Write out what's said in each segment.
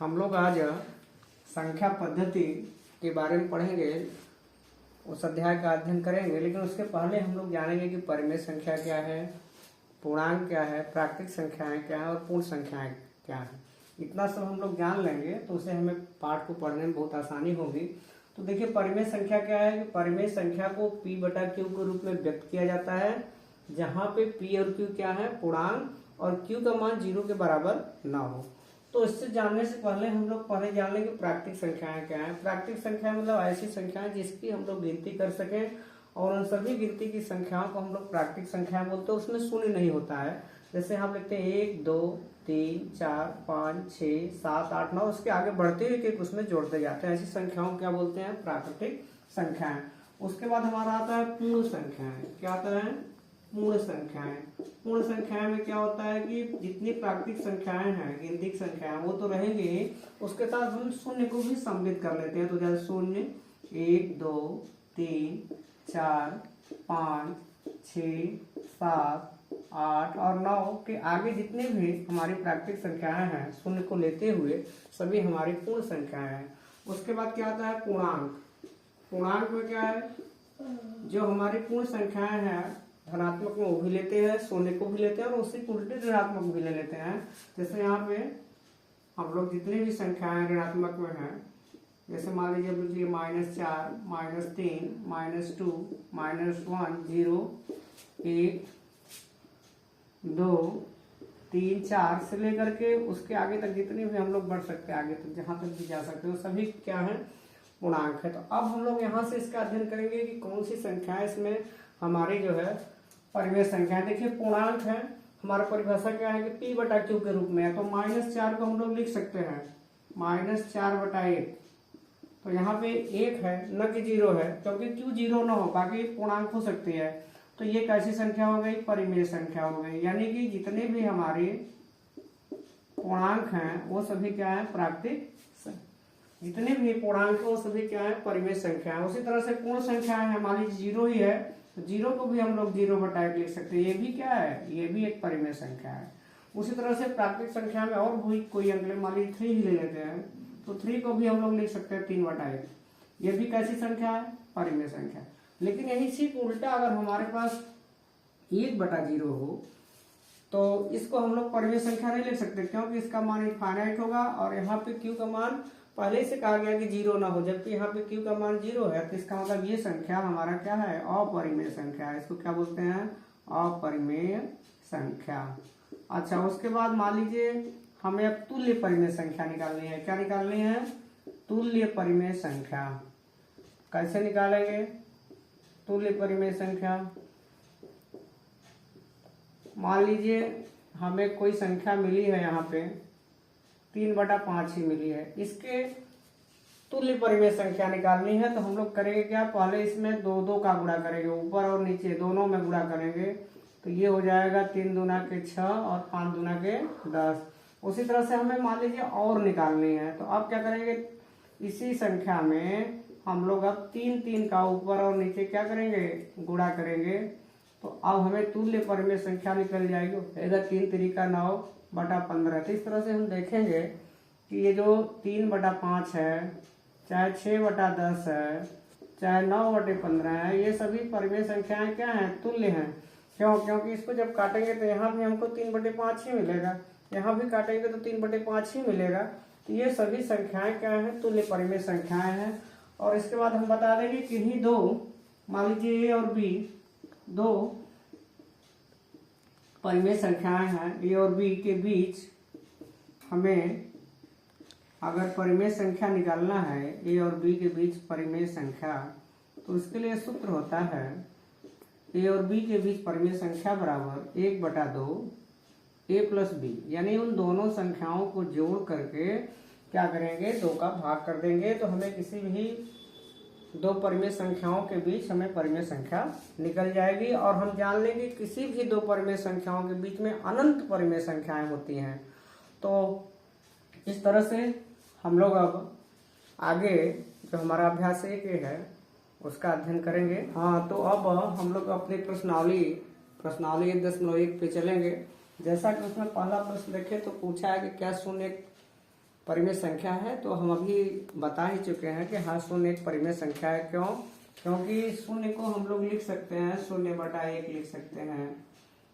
हम लोग आज संख्या पद्धति के बारे में पढ़ेंगे, उस अध्याय का अध्ययन करेंगे। लेकिन उसके पहले हम लोग जानेंगे कि परिमेय संख्या क्या है, पूर्णांक क्या है, प्राकृतिक संख्याएं क्या है और पूर्ण संख्याएं क्या है। इतना सब हम लोग जान लेंगे तो उससे हमें पाठ को पढ़ने में बहुत आसानी होगी। तो देखिए, परिमेय संख्या क्या है कि परिमेय संख्या को P बटा Q के रूप में व्यक्त किया जाता है, जहाँ पे P और Q क्या है, पूर्णांक, और Q का मान 0 के बराबर ना हो। तो इससे जानने से पहले हम लोग पहले जान लेंगे प्राकृतिक संख्याएं क्या है। प्राकृतिक संख्या मतलब ऐसी संख्याएं जिसकी हम लोग गिनती कर सकें, और उन सभी गिनती की संख्याओं को हम लोग प्राकृतिक संख्याएं बोलते हैं। उसमें शून्य नहीं होता है। जैसे हम लिखते हैं 1 2 3 4 5 6 7 8 9, उसके आगे बढ़ते हुए एक उसमें जोड़ते जाते हैं। ऐसी संख्याओं को क्या बोलते हैं, प्राकृतिक संख्याएं। उसके बाद हमारा आता है पूर्ण संख्याएं। क्या आता है, पूर्ण संख्याएं। पूर्ण संख्याएं में क्या होता है कि जितनी प्राकृतिक संख्याएं हैं, गिनती संख्याएं, वो तो रहेंगी, उसके साथ हम शून्य को भी सम्मिलित कर लेते हैं। तो जैसे 0 1 2 3 4 5 6 7 8 और 9 के आगे जितने भी हमारी प्राकृतिक संख्याएं हैं, शून्य को लेते हुए सभी हमारी पूर्ण संख्याएं हैं। उसके बाद क्या आता है, पूर्णांक। पूर्णांक में क्या है, जो हमारी पूर्ण संख्याएं हैं, धनात्मक में वो भी लेते हैं, शून्य को भी लेते हैं, और उसी उल्टे ऋणात्मक भी ले लेते हैं। जैसे यहाँ पे हम लोग जितनी भी संख्याएं ऋणात्मक में हैं, जैसे मान लीजिए -4 -3 -2 -1 0 1 2 3 4 से लेकर के उसके आगे तक जितनी भी हम लोग बढ़ सकते हैं, आगे तक जहां तक भी जा सकते हैं, सभी क्या है, पूर्णांक है। तो अब हम लोग यहाँ से इसका अध्ययन करेंगे कि कौन सी संख्याएं इसमें हमारी जो है परिमेय संख्याएं। देखिए, पूर्णांक है, हमारा परिभाषा क्या है कि P बटा Q के रूप में है। तो -4 को हम लोग लिख सकते हैं -4 बटा 1। तो यहाँ पे 1 है, न कि 0 है, क्योंकि Q 0 न हो, बाकी पूर्णांक हो सकती है। तो ये कैसी संख्या हो गई, परिमेय संख्या हो गई। यानी कि जितने भी हमारे पूर्णांक हैं वो सभी क्या है, प्राकृतिक। जितने भी पूर्णांक हैं वो सभी क्या है, परिमेय संख्या है। उसी तरह से पूर्ण संख्याएं हैं, मान लीजिए 0 ही है, तो 0 को भी हम लोग 0 बटा 1 लिख सकते हैं। ये भी क्या है, ये भी एक परिमेय संख्या है। उसी तरह से प्राकृतिक संख्या में और भी कोई अंक, मान लीजिए 3 ही ले लेते हैं, तो 3 को भी हम लोग लिख सकते हैं 3 बटा 1। ये भी कैसी संख्या है, परिमेय संख्या। लेकिन यही ठीक उल्टा, अगर हमारे पास 1 बटा 0 हो तो इसको हम लोग परिमेय संख्या नहीं लिख सकते, क्योंकि इसका मान इनफाइनाइट होगा, और यहाँ पे Q का मान पहले से कहा गया कि 0 ना हो, जबकि यहाँ पे Q का मान 0 है। तो इसका मतलब ये संख्या हमारा क्या है, अपरिमेय संख्या है। इसको क्या बोलते हैं, अपरिमेय संख्या। अच्छा, उसके बाद मान लीजिए हमें अब तुल्य परिमेय संख्या निकालनी है। क्या निकालनी है, तुल्य परिमेय संख्या। कैसे निकालेंगे तुल्य परिमेय संख्या। मान लीजिए हमें कोई संख्या मिली है, यहाँ पे 3 बटा 5 ही मिली है, इसके तुल्य परिमेय संख्या निकालनी है। तो हम लोग करेंगे क्या, पहले इसमें 2 का गुणा करेंगे, ऊपर और नीचे दोनों में गुणा करेंगे। तो ये हो जाएगा 3 दूना के 6 और 5 दूना के 10। उसी तरह से हमें मान लीजिए और निकालनी है, तो अब क्या करेंगे, इसी संख्या में हम लोग अब 3 का ऊपर और नीचे क्या करेंगे, गुणा करेंगे। तो अब हमें तुल्य परिमेय संख्या निकल जाएगी, 3 3 9 बटा 15। तो इस तरह से हम देखेंगे कि ये जो 3 बटा 5 है, चाहे 6 बटा 10 है, चाहे 9 बटे 15 है, ये सभी परिमेय संख्याएं क्या हैं, तुल्य हैं। क्यों, क्योंकि इसको जब काटेंगे तो यहाँ भी हमको 3 बटे 5 ही मिलेगा, यहाँ भी काटेंगे तो 3 बटे 5 ही मिलेगा। तो ये सभी संख्याएं क्या हैं, तुल्य परिमेय संख्याएं हैं। और इसके बाद हम बता देंगे कि ही दो, मान लीजिए A और B 2 परिमेय संख्याएं हैं, A और B के बीच हमें अगर परिमेय संख्या निकालना है, A और B के बीच परिमेय संख्या, तो इसके लिए सूत्र होता है A और B के बीच परिमेय संख्या बराबर 1 बटा 2 A प्लस B। यानी उन दोनों संख्याओं को जोड़ करके क्या करेंगे, 2 का भाग कर देंगे, तो हमें किसी भी 2 परिमेय संख्याओं के बीच हमें परिमेय संख्या निकल जाएगी। और हम जान लेंगे किसी भी 2 परिमेय संख्याओं के बीच में अनंत परिमेय संख्याएं होती हैं। तो इस तरह से हम लोग अब आगे जो हमारा अभ्यास 1 है उसका अध्ययन करेंगे। हाँ, तो अब हम लोग अपनी प्रश्नावली 1.1 पे चलेंगे। जैसा कि उसमें पहला प्रश्न देखें तो पूछा है कि क्या शून्य परिमेय संख्या है। तो हम अभी बता ही चुके हैं कि हाँ शून्य एक परिमेय संख्या है। क्यों? क्योंकि शून्य को हम लोग लिख सकते हैं 0/1 लिख सकते हैं,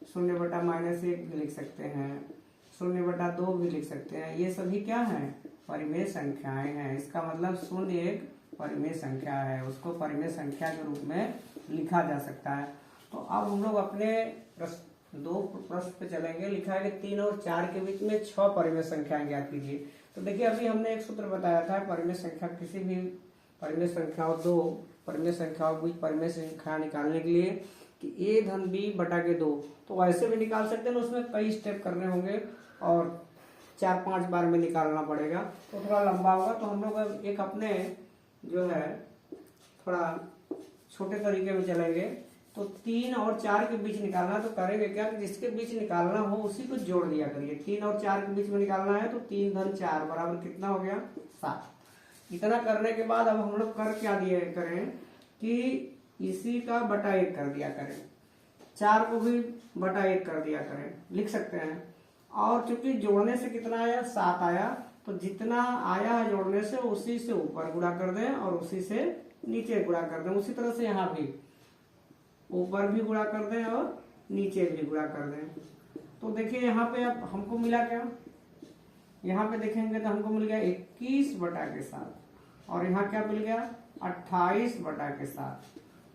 0/-1 भी लिख सकते हैं, 0/2 भी लिख सकते हैं। ये सभी क्या है? परिमेय संख्याएं हैं। इसका मतलब शून्य एक परिमेय संख्या है, उसको परिमेय संख्या के रूप में लिखा जा सकता है। तो अब हम लोग अपने दो प्रश्न पे चलेंगे। लिखा है कि 3 और 4 के बीच में 6 परिमेय संख्याएं ज्ञात कीजिए। तो देखिए अभी हमने एक सूत्र बताया था परिमेय संख्या, किसी भी परिमेय संख्याओं, दो परिमेय संख्याओं के बीच परिमेय संख्या निकालने के लिए कि a-b/2। तो ऐसे भी निकाल सकते हैं, उसमें कई स्टेप करने होंगे और 4-5 बार में निकालना पड़ेगा, तो थोड़ा लंबा होगा। तो हम लोग एक अपने जो है थोड़ा छोटे तरीके में चलेंगे। तो 3 और 4 के बीच निकालना, तो करेंगे क्या कि जिसके बीच निकालना हो उसी को जोड़ दिया करिए। 3 और 4 के बीच में निकालना है तो 3-4 बराबर कितना हो गया? 7। इतना करने के बाद अब हम लोग कर क्या दिए करें कि इसी का बटा 1 कर दिया करें, 4 को भी बटा 1 कर दिया करें, लिख सकते हैं। और चूंकि जोड़ने से कितना आया? 7 आया, तो जितना आया है जोड़ने से उसी से ऊपर गुणा कर दें और उसी से नीचे गुणा कर दें। उसी तरह से यहाँ भी ऊपर भी गुणा कर दें और नीचे भी गुणा कर दें। तो देखिए यहाँ पे अब हमको मिला क्या? यहाँ पे देखेंगे तो हमको मिल गया 21/7 और यहाँ क्या मिल गया? 28/7।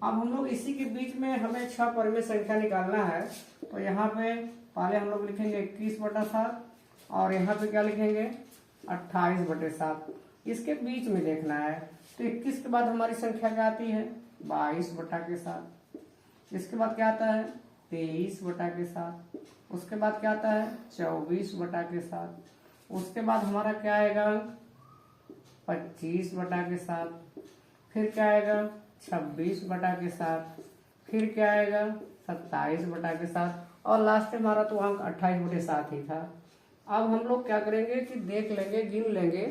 अब हम लोग इसी के बीच में हमें 6 परिमेय संख्या निकालना है। तो यहाँ पे पहले हम लोग लिखेंगे 21/7 और यहाँ पे क्या लिखेंगे? 28/7। इसके बीच में देखना है। तो 21 के बाद हमारी संख्या क्या आती है? 22/7। इसके बाद क्या आता है? 23/7। उसके बाद क्या आता है? 24/7। उसके बाद हमारा क्या आएगा? 25/7। फिर क्या आएगा? 26/7। फिर क्या आएगा? 27/7 और लास्ट में हमारा तो अंक 28/7 ही था। अब हम लोग क्या करेंगे कि देख लेंगे, गिन लेंगे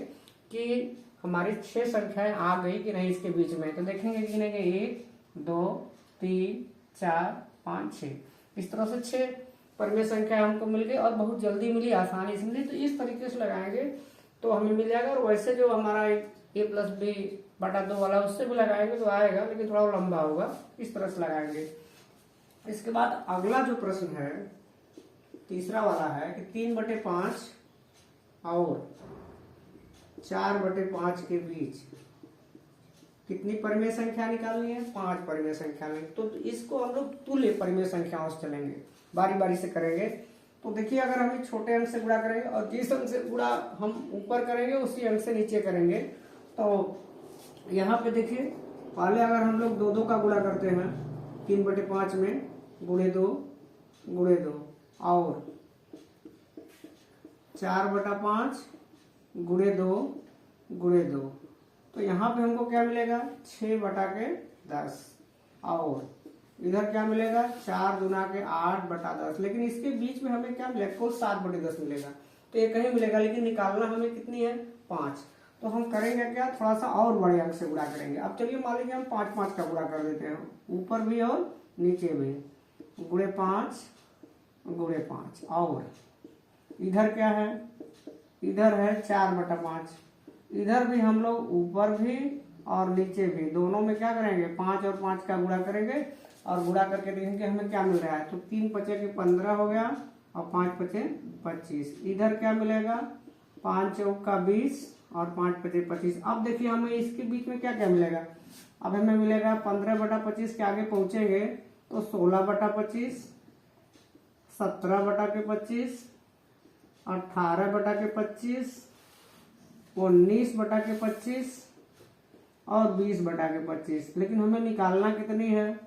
कि हमारी 6 संख्याएं आ गई कि नहीं इसके बीच में। तो देखेंगे, गिनेंगे 1 2 3 4 5 6। इस तरह से 6 परिमेय संख्या हमको मिल गई और बहुत जल्दी मिली, आसानी से मिली। तो इस तरीके से लगाएंगे तो हमें मिल जाएगा। और वैसे जो हमारा a+b/2 वाला उससे भी लगाएंगे तो आएगा, लेकिन थोड़ा लंबा होगा। इस तरह से लगाएंगे। इसके बाद अगला जो प्रश्न है तीसरा वाला है कि 3/5 और 4/5 के बीच कितनी परिमेय संख्या निकालनी है? 5 परिमेय संख्या में। तो इसको हम लोग तुल्य परिमेय संख्याओं से चलेंगे, बारी बारी से करेंगे। तो देखिए अगर हम छोटे अंक से गुणा करेंगे और जिस अंक से गुणा हम ऊपर करेंगे उसी अंक से नीचे करेंगे। तो यहाँ पे देखिए पहले अगर हम लोग 2 का गुणा करते हैं 3/5 में गुणे 2 और 4/5 गुणे 2 तो यहाँ पे हमको क्या मिलेगा? 6/10 और इधर क्या मिलेगा? 4×8/10। लेकिन इसके बीच में हमें क्या मिलेगा? कुल 7/10 मिलेगा। तो ये कहीं मिलेगा, लेकिन निकालना हमें कितनी है? 5। तो हम करेंगे क्या? थोड़ा सा और बड़े अंक से गुणा करेंगे। अब चलिए मान लीजिए हम 5-5 का गुणा कर देते हैं, ऊपर भी और नीचे भी। गुणे 5 और इधर क्या है? इधर है 4/5। इधर भी हम लोग ऊपर भी और नीचे भी दोनों में क्या करेंगे? 5 और 5 का गुणा करेंगे और गुणा करके देखेंगे हमें क्या मिल रहा है। तो 3×5 = 15 हो गया और 5×5 = 25। इधर क्या मिलेगा? 5×4 = 20 और 5×5 = 25। अब देखिए हमें इसके बीच में क्या क्या मिलेगा? अब हमें मिलेगा 15/25 के आगे पहुंचेंगे तो 16/25, 17/25, 18/25, 19/25 और 20/25। लेकिन हमें निकालना कितनी है?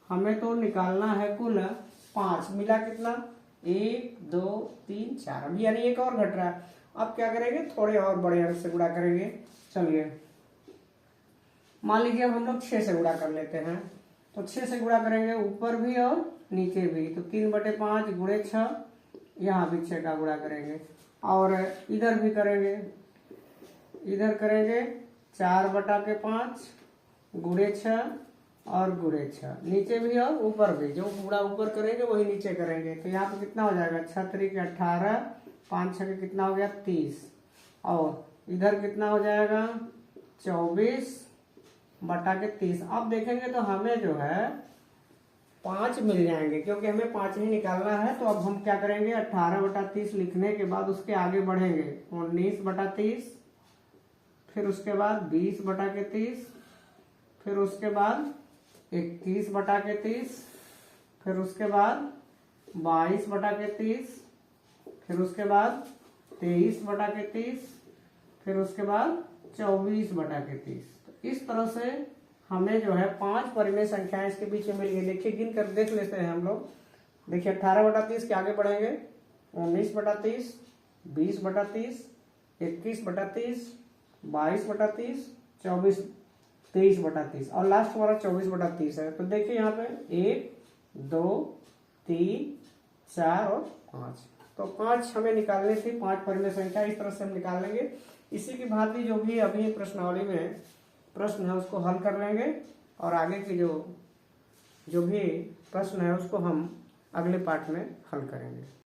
हमें तो निकालना है कुल 5। मिला कितना? 1 2 3 4। अभी यानी एक और घट रहा है। अब क्या करेंगे? थोड़े और बड़े अंक से गुणा करेंगे। चलिए मान लीजिए अब हम लोग 6 से गुणा कर लेते हैं। तो 6 से गुणा करेंगे ऊपर भी और नीचे भी। तो 3/5 गुणे 6, यहाँ भी 6 का गुणा करेंगे और इधर भी करेंगे। इधर करेंगे 4/5 गुणे 6 और गुणे 6। नीचे भी और ऊपर भी, जो गुणा ऊपर करेंगे वही नीचे करेंगे। तो यहाँ पे कितना हो जाएगा? 6×3 = 18, 5×6 कितना हो गया? 30। और इधर कितना हो जाएगा 24/30। अब देखेंगे तो हमें जो है 5 मिल जाएंगे, क्योंकि हमें 5 ही निकालना है। तो अब हम क्या करेंगे, 18/30 लिखने के बाद उसके आगे बढ़ेंगे 19/30, फिर उसके बाद 20/30, फिर उसके बाद 21/30, फिर उसके बाद 22/30, फिर उसके बाद 23/30, फिर उसके बाद 24/30। तो इस तरह से हमें जो है 5 परिमेय संख्याएं इसके बीच में मिल गई। देखिए गिन कर देख लेते हैं हम लोग। देखिए 18/30 के आगे बढ़ेंगे 19/30, 20/30, 21/30, 22/30, 23/30 और लास्ट हमारा 24/30 है। तो देखिए यहाँ पे 1, 2, 3, 4 और 5। तो 5 हमें निकालनी थी, 5 परिमेय संख्या। इस तरह से हम निकाल लेंगे। इसी की भांति जो भी अभी प्रश्नावली में प्रश्न है उसको हल कर लेंगे और आगे की जो भी प्रश्न है उसको हम अगले पार्ट में हल करेंगे।